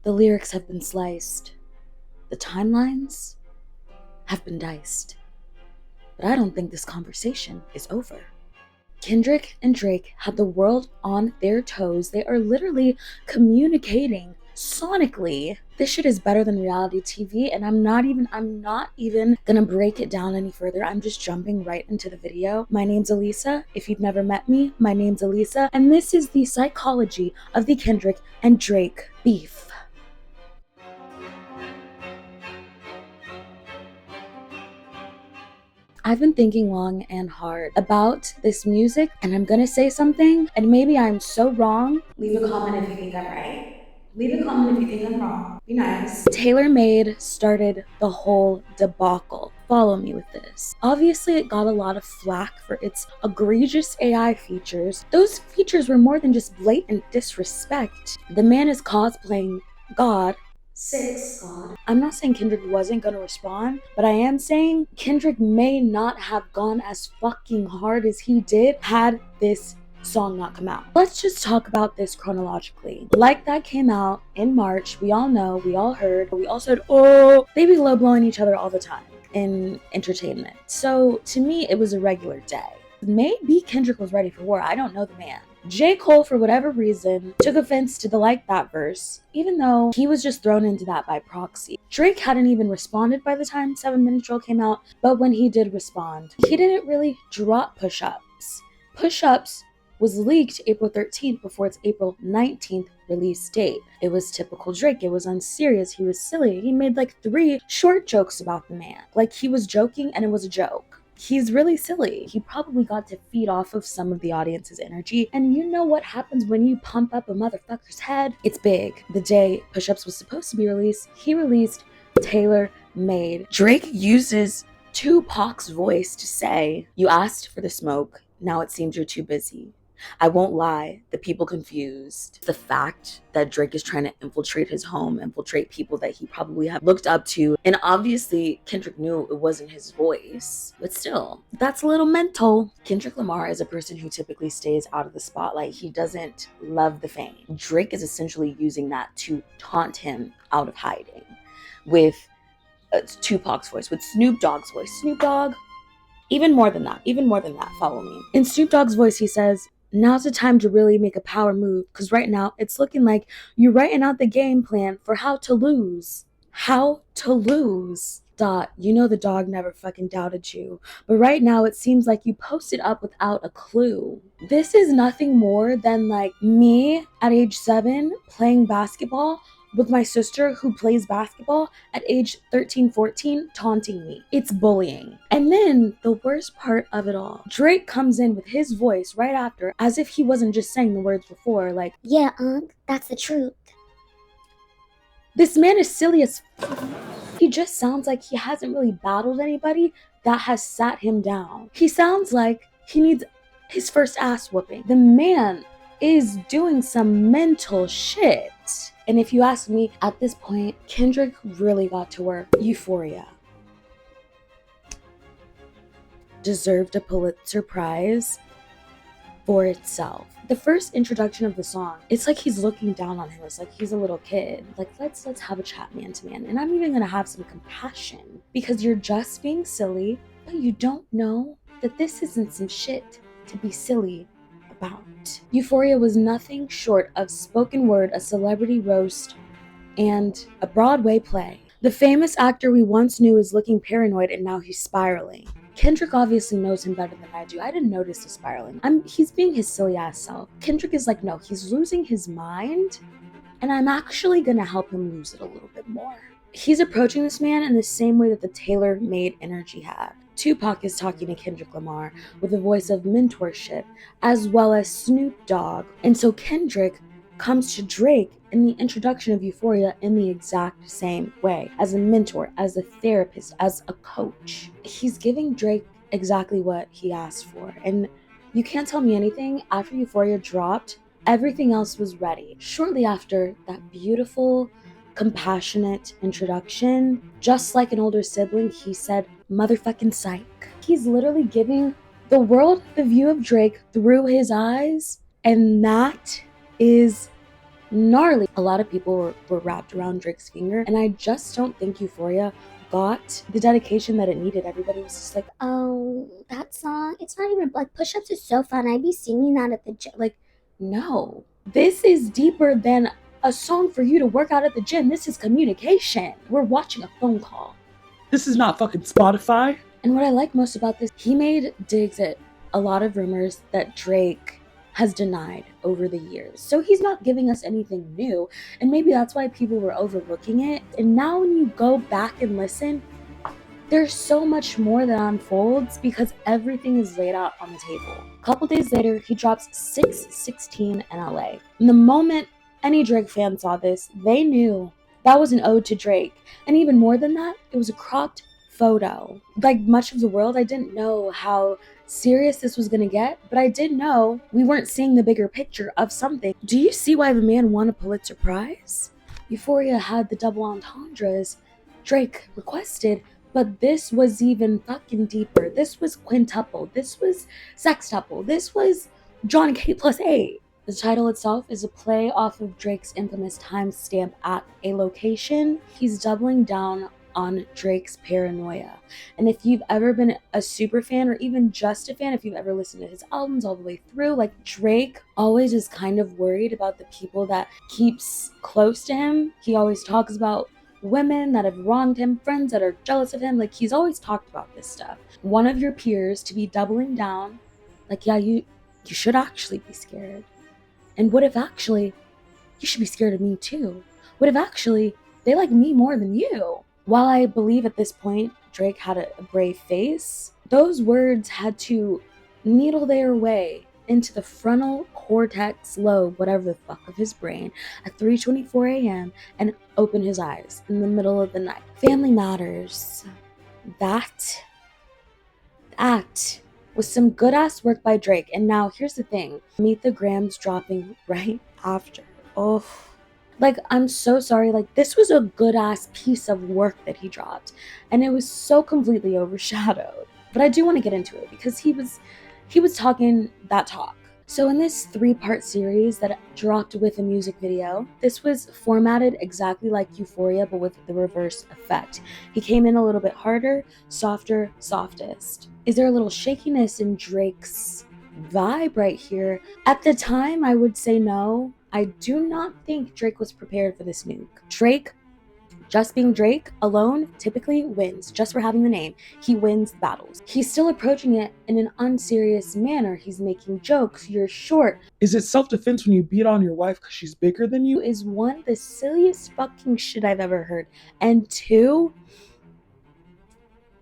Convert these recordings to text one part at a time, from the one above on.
The lyrics have been sliced. The timelines have been diced. But I don't think this conversation is over. Kendrick and Drake had the world on their toes. They are literally communicating sonically. This shit is better than reality TV, and I'm not even gonna break it down any further. I'm just jumping right into the video. My name's Elisa. If you've never met me, my name's Elisa, and this is the psychology of the Kendrick and Drake beef. I've been thinking long and hard about this music, and I'm gonna say something, and maybe I'm so wrong. Leave a comment if you think I'm right. Leave a comment if you think I'm wrong. Be nice. TaylorMade started the whole debacle. Follow me with this. Obviously, it got a lot of flack for its egregious AI features. Those features were more than just blatant disrespect. The man is cosplaying God. God. I'm not saying Kendrick wasn't gonna respond, but I am saying Kendrick may not have gone as fucking hard as he did had this song not come out. Let's just talk about this chronologically. Like That came out in March. We all know, we all heard, we all said, oh, they be low blowing each other all the time in entertainment. So to me, it was a regular day. Maybe Kendrick was ready for war. I don't know the man. J. Cole, for whatever reason, took offense to the Like That verse, even though he was just thrown into that by proxy. Drake hadn't even responded by the time 7 Minute Drill came out, but when he did respond, he didn't really drop Push-Ups. Push-Ups was leaked April 13th before its April 19th release date. It was typical Drake. It was unserious. He was silly. He made like 3 short jokes about the man. Like he was joking and it was a joke. He's really silly. He probably got to feed off of some of the audience's energy. And you know what happens when you pump up a motherfucker's head? It's big. The day Push-Ups was supposed to be released, he released Taylor Made. Drake uses Tupac's voice to say, "You asked for the smoke. Now it seems you're too busy. I won't lie, the people confused." The fact that Drake is trying to infiltrate his home, infiltrate people that he probably have looked up to, and obviously Kendrick knew it wasn't his voice, but still, that's a little mental. Kendrick Lamar is a person who typically stays out of the spotlight. He doesn't love the fame. Drake is essentially using that to taunt him out of hiding with Tupac's voice, with Snoop Dogg's voice. Snoop Dogg, even more than that, follow me. In Snoop Dogg's voice, he says, "Now's the time to really make a power move, because right now it's looking like you're writing out the game plan for how to lose." How to lose. Dot, you know the dog never fucking doubted you. But right now it seems like you posted up without a clue. This is nothing more than like me at age 7 playing basketball with my sister who plays basketball at age 13, 14, taunting me. It's bullying. And then the worst part of it all, Drake comes in with his voice right after, as if he wasn't just saying the words before, like, "Yeah, that's the truth." This man is silly as he just sounds like he hasn't really battled anybody that has sat him down. He sounds like he needs his first ass whooping. The man is doing some mental shit. And if you ask me, at this point, Kendrick really got to work. Euphoria deserved a Pulitzer Prize for itself. The first introduction of the song, it's like he's looking down on him. It's like he's a little kid. Like, let's have a chat man to man. And I'm even gonna have some compassion because you're just being silly, but you don't know that this isn't some shit to be silly about. Euphoria was nothing short of spoken word, a celebrity roast, and a Broadway play. The famous actor we once knew is looking paranoid and now he's spiraling. Kendrick obviously knows him better than I do. I didn't notice the spiraling. He's being his silly ass self. Kendrick is like, no, he's losing his mind, and I'm actually gonna help him lose it a little bit more. He's approaching this man in the same way that the Taylor-Made energy had. Tupac is talking to Kendrick Lamar with a voice of mentorship, as well as Snoop Dogg. And so Kendrick comes to Drake in the introduction of Euphoria in the exact same way, as a mentor, as a therapist, as a coach. He's giving Drake exactly what he asked for. And you can't tell me anything. After Euphoria dropped, everything else was ready. Shortly after that beautiful, compassionate introduction, just like an older sibling, he said, "Motherfucking psych." He's literally giving the world the view of Drake through his eyes, and that is gnarly. A lot of people were wrapped around Drake's finger, and I just don't think Euphoria got the dedication that it needed. Everybody was just like, Oh, that song. It's not even like Push Ups is so fun. I'd be singing that at the gym. like, no. This is deeper than a song for you to work out at the gym. This is communication. We're watching a phone call. This is not fucking Spotify. And what I like most about this, he made digs at a lot of rumors that Drake has denied over the years. So he's not giving us anything new. And maybe that's why people were overlooking it. And now when you go back and listen, there's so much more that unfolds because everything is laid out on the table. A couple days later, he drops 616 in LA. And the moment any Drake fan saw this, they knew that was an ode to Drake. And even more than that, it was a cropped photo. Like much of the world, I didn't know how serious this was gonna get, but I did know we weren't seeing the bigger picture of something. Do you see why the man won a Pulitzer Prize? Euphoria had the double entendres Drake requested, but this was even fucking deeper. This was quintuple. This was sextuple. This was John K plus 8. The title itself is a play off of Drake's infamous timestamp at a location. He's doubling down on Drake's paranoia. And if you've ever been a super fan or even just a fan, if you've ever listened to his albums all the way through, like Drake always is kind of worried about the people that keeps close to him. He always talks about women that have wronged him, friends that are jealous of him. Like he's always talked about this stuff. One of your peers to be doubling down, like, yeah, you should actually be scared. And what if actually you should be scared of me too? What if actually they like me more than you? While I believe at this point Drake had a brave face, those words had to needle their way into the frontal cortex lobe, whatever the fuck, of his brain at 3:24 a.m. and open his eyes in the middle of the night. Family Matters. That was some good ass work by Drake. And now here's the thing. Meet the Grams dropping right after. Oh, like, I'm so sorry. Like, this was a good ass piece of work that he dropped, and it was so completely overshadowed. But I do want to get into it because he was talking that talk. So in this 3-part series that dropped with a music video, this was formatted exactly like Euphoria, but with the reverse effect. He came in a little bit harder, softer, softest. Is there a little shakiness in Drake's vibe right here? At the time, I would say no. I do not think Drake was prepared for this nuke. Drake, just being Drake alone, typically wins. Just for having the name, he wins the battles. He's still approaching it in an unserious manner. He's making jokes. You're short. Is it self-defense when you beat on your wife because she's bigger than you? Is one, the silliest fucking shit I've ever heard. And two,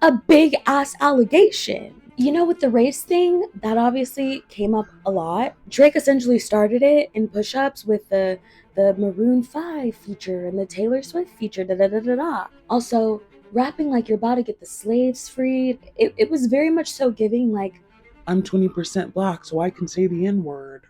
a big ass allegation. You know, with the race thing, that obviously came up a lot. Drake essentially started it in push-ups with the Maroon 5 feature and the Taylor Swift feature, da-da-da-da-da. Also, rapping like you're about to get the slaves freed. It was very much so giving like, I'm 20% black, so I can say the N-word.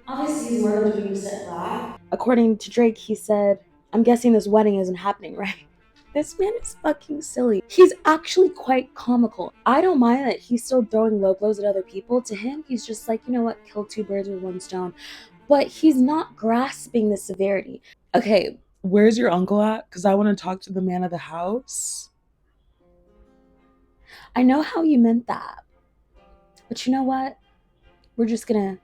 obviously these words are 20% black. According to Drake, he said, I'm guessing this wedding isn't happening, right? This man is fucking silly. He's actually quite comical. I don't mind that he's still throwing low blows at other people. To him, he's just like, you know what, kill 2 birds with 1 stone. But he's not grasping the severity. Okay, Where's your uncle at? Because I want to talk to the man of the house. I know how you meant that. But you know what? We're just gonna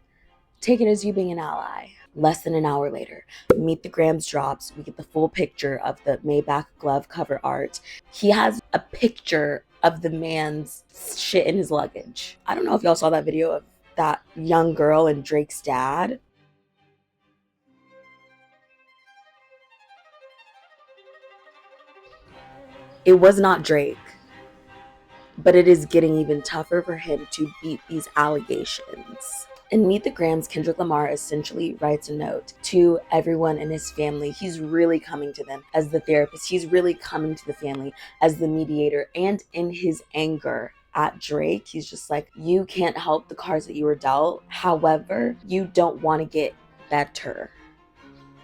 take it as you being an ally. Less than an hour later, Meet the Grams drops. We get the full picture of the Maybach glove cover art. He has a picture of the man's shit in his luggage. I don't know if y'all saw that video of that young girl and Drake's dad. It was not Drake, but it is getting even tougher for him to beat these allegations. In Meet the Grams, Kendrick Lamar essentially writes a note to everyone in his family. He's really coming to them as the therapist. He's really coming to the family as the mediator. And in his anger at Drake, he's just like, you can't help the cards that you were dealt. However, you don't want to get better,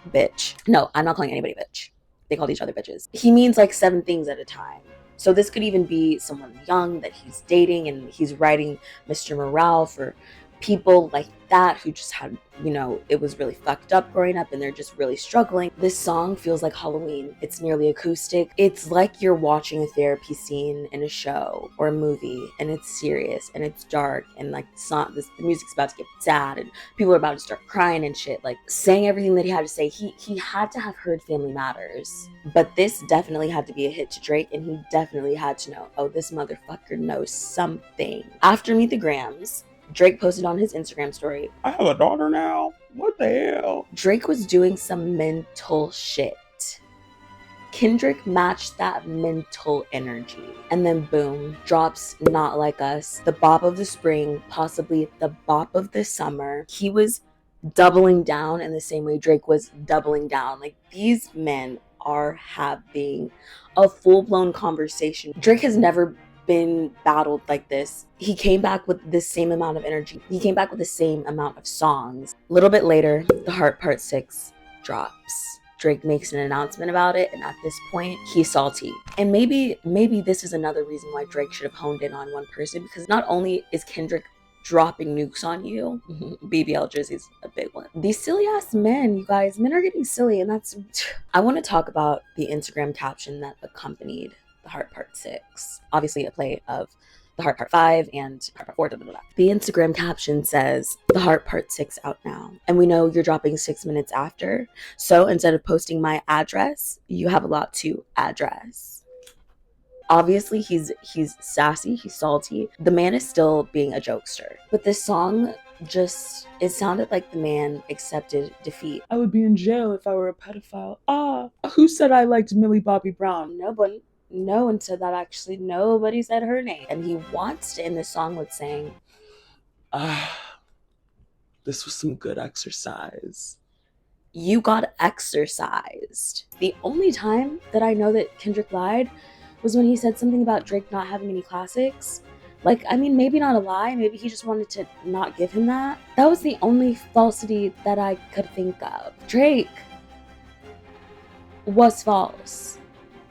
bitch. No, I'm not calling anybody bitch. They called each other bitches. He means like 7 things at a time. So this could even be someone young that he's dating, and he's writing Mr. Morale for people like that who just had, you know, it was really fucked up growing up and they're just really struggling. This song feels like Halloween. It's nearly acoustic. It's like you're watching a therapy scene in a show or a movie, and it's serious and it's dark, and like the music's about to get sad and people are about to start crying and shit. Like saying everything that he had to say. He had to have heard Family Matters, but this definitely had to be a hit to Drake, and he definitely had to know, oh, this motherfucker knows something. After Meet the Grams, Drake posted on his Instagram story, I have a daughter now. What the hell? Drake was doing some mental shit. Kendrick matched that mental energy. And then boom, drops Not Like Us, the bop of the spring, possibly the bop of the summer. He was doubling down in the same way Drake was doubling down. Like, these men are having a full-blown conversation. Drake has never been battled like this. He came back with the same amount of energy. He came back with the same amount of songs. A little bit later, The Heart Part 6 drops. Drake makes an announcement about it, and at this point, he's salty. And maybe this is another reason why Drake should have honed in on one person, because not only is Kendrick dropping nukes on you, BBL Jersey's a big one. These silly ass men, you guys, men are getting silly, and that's... I want to talk about the Instagram caption that accompanied The Heart Part 6. Obviously a play of The Heart Part 5 and Heart Part 4. Blah, blah, blah. The Instagram caption says, The Heart Part 6 out now. And we know you're dropping 6 minutes after. So instead of posting my address, you have a lot to address. Obviously, he's sassy, he's salty. The man is still being a jokester. But this song just, it sounded like the man accepted defeat. I would be in jail if I were a pedophile. Who said I liked Millie Bobby Brown? Nobody. No one said that, actually. Nobody said her name. And he wants to end the song with saying, this was some good exercise. You got exercised. The only time that I know that Kendrick lied was when he said something about Drake not having any classics. Like, I mean, maybe not a lie. Maybe he just wanted to not give him that. That was the only falsity that I could think of. Drake was false.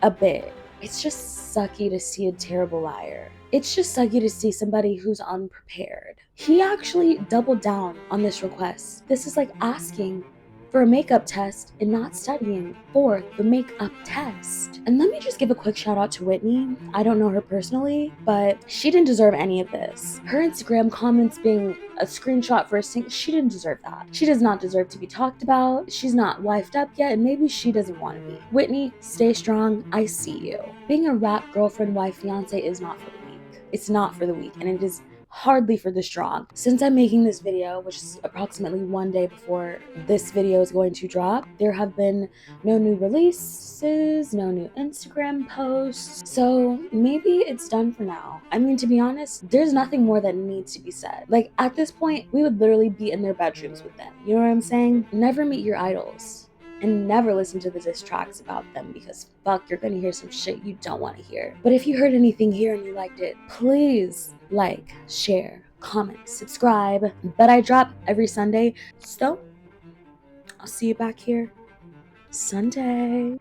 A bit. It's just sucky to see a terrible liar. It's just sucky to see somebody who's unprepared. He actually doubled down on this request. This is like asking for a makeup test and not studying for the makeup test. And let me just give a quick shout out to Whitney. I don't know her personally, but she didn't deserve any of this. Her Instagram comments being a screenshot for a sing, she didn't deserve that. She does not deserve to be talked about. She's not wifed up yet, and maybe she doesn't want to be. Whitney, stay strong. I see you. Being a rap girlfriend, wife, fiance is not for the weak. It's not for the weak, and it is hardly for the strong. Since I'm making this video, which is approximately 1 day before this video is going to drop, there have been no new releases, no new Instagram posts, so maybe it's done for now. I mean, to be honest, there's nothing more that needs to be said. Like, at this point, we would literally be in their bedrooms with them. You know what I'm saying? Never meet your idols. And never listen to the diss tracks about them, because fuck, you're gonna hear some shit you don't want to hear. But if you heard anything here and you liked it, please like, share, comment, subscribe. But I drop every Sunday, so I'll see you back here Sunday.